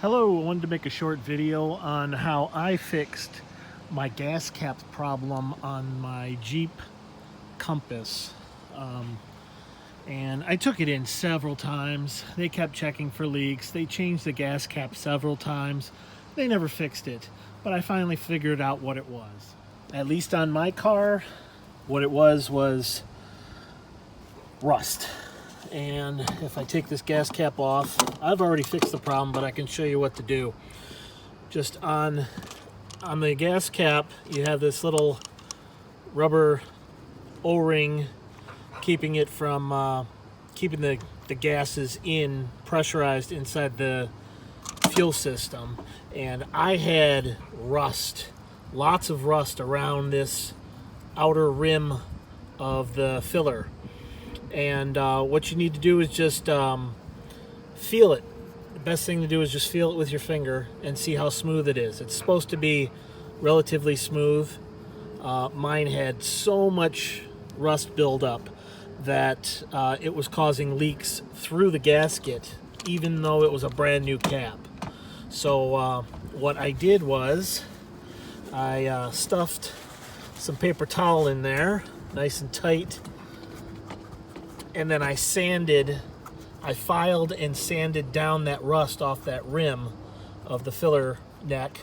Hello, I wanted to make a short video on how I fixed my gas cap problem on my Jeep Compass. And I took it in several times. They kept checking for leaks. They changed the gas cap several times. They never fixed it, but I finally figured out what it was. At least on my car, what it was rust. And if I take this gas cap off, I've already fixed the problem, but I can show you what to do. Just on the gas cap, you have this little rubber O-ring keeping it from keeping the gases pressurized inside the fuel system. And I had rust, lots of rust around this outer rim of the filler. And what you need to do is just feel it. The best thing to do is just feel it with your finger and see how smooth it is. It's supposed to be relatively smooth. Mine had so much rust buildup that it was causing leaks through the gasket, even though it was a brand new cap. So what I did was I stuffed some paper towel in there, nice and tight. And then I filed and sanded down that rust off that rim of the filler neck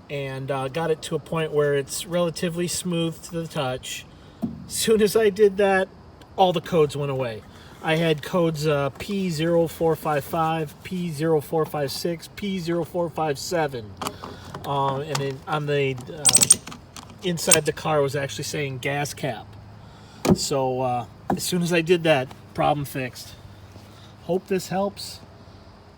and got it to a point where it's relatively smooth to the touch. As soon as I did that, all the codes went away. I had codes P0455, P0456, P0457. And then on the inside the car was actually saying gas cap. So as soon as I did that, problem fixed. Hope this helps.